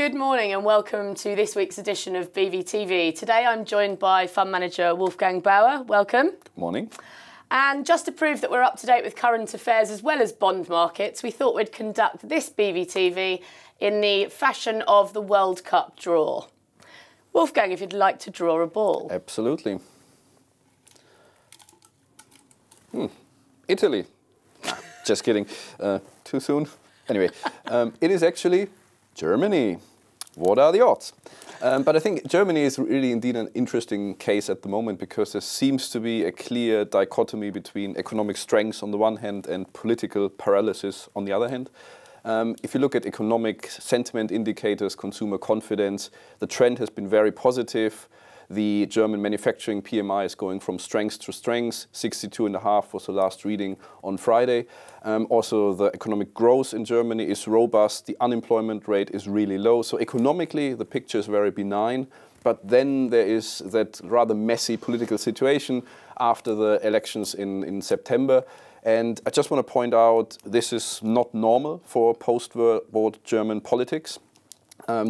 Good morning and welcome to this week's edition of BVTV. Today I'm joined by Fund Manager Wolfgang Bauer. Welcome. Good morning. And just to prove that we're up to date with current affairs as well as bond markets, we thought we'd conduct this BVTV in the fashion of the World Cup draw. Wolfgang, if you'd like to draw a ball. Absolutely. Italy. Just kidding. Too soon. Anyway, it is actually Germany. What are the odds? But I think Germany is really indeed an interesting case at the moment because there seems to be a clear dichotomy between economic strength on the one hand and political paralysis on the other hand. If you look at economic sentiment indicators, consumer confidence, the trend has been very positive. The German manufacturing PMI is going from strength to strength. 62.5 was the last reading on Friday. Also, the economic growth in Germany is robust. The unemployment rate is really low. So economically, the picture is very benign. But then there is that rather messy political situation after the elections in September. And I just want to point out this is not normal for post-war German politics.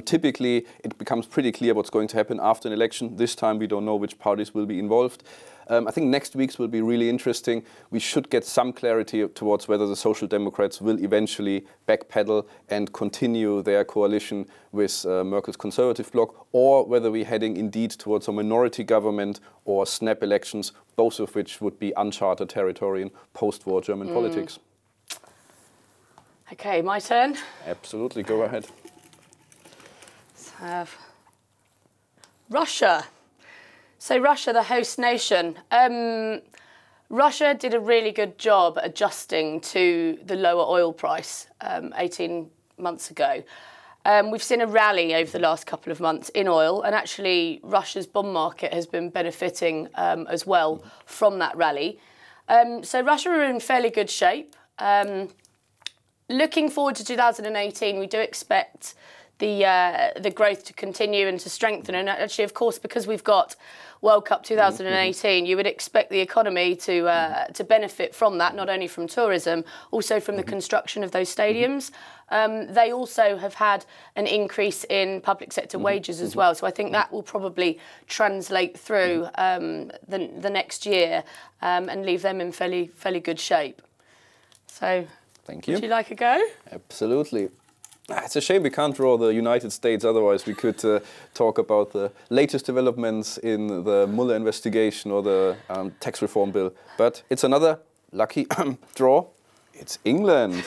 Typically, it becomes pretty clear what's going to happen after an election. This time, we don't know which parties will be involved. I think next week's will be really interesting. We should get some clarity towards whether the Social Democrats will eventually backpedal and continue their coalition with Merkel's conservative bloc, or whether we're heading indeed towards a minority government or snap elections, both of which would be uncharted territory in post-war German politics. OK, my turn. Absolutely, go ahead. Have Russia. So Russia, the host nation. Russia did a really good job adjusting to the lower oil price 18 months ago. We've seen a rally over the last couple of months in oil, and actually Russia's bond market has been benefiting as well from that rally. So Russia are in fairly good shape. Looking forward to 2018, we do expect the growth to continue and to strengthen. And actually, of course, because we've got World Cup 2018, you would expect the economy to benefit from that, not only from tourism, also from the construction of those stadiums. They also have had an increase in public sector wages as well. So I think that will probably translate through the next year and leave them in fairly good shape. So, thank you. Would you like a go? Absolutely. It's a shame we can't draw the United States, otherwise we could talk about the latest developments in the Mueller investigation or the tax reform bill. But it's another lucky draw. It's England.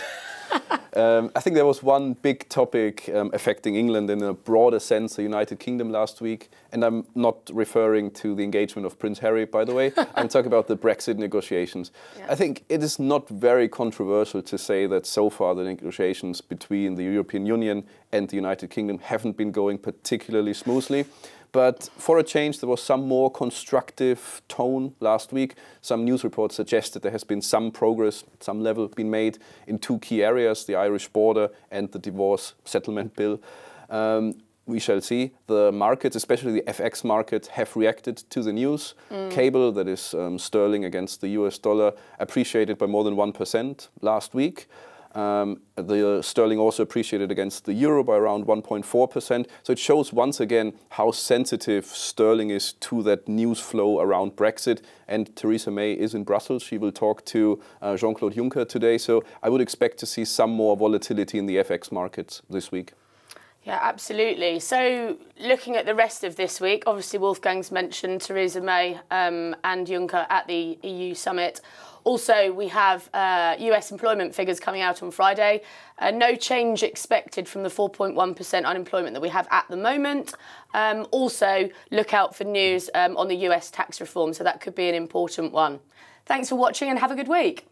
I think there was one big topic affecting England in a broader sense, the United Kingdom last week. And I'm not referring to the engagement of Prince Harry, by the way. I'm talking about the Brexit negotiations. Yeah. I think it is not very controversial to say that so far the negotiations between the European Union and the United Kingdom haven't been going particularly smoothly. But for a change, there was some more constructive tone last week. Some news reports suggested there has been some progress at some level been made in two key areas, the Irish border and the divorce settlement bill. We shall see. The markets, especially the FX market, have reacted to the news. Cable, that is sterling against the US dollar, appreciated by more than 1% last week. The sterling also appreciated against the euro by around 1.4%. So it shows once again how sensitive sterling is to that news flow around Brexit. And Theresa May is in Brussels. She will talk to Jean-Claude Juncker today. So I would expect to see some more volatility in the FX markets this week. Yeah, absolutely. So looking at the rest of this week, obviously Wolfgang's mentioned Theresa May and Juncker at the EU summit. Also, we have US employment figures coming out on Friday. No change expected from the 4.1% unemployment that we have at the moment. Also, look out for news on the US tax reform, so that could be an important one. Thanks for watching and have a good week.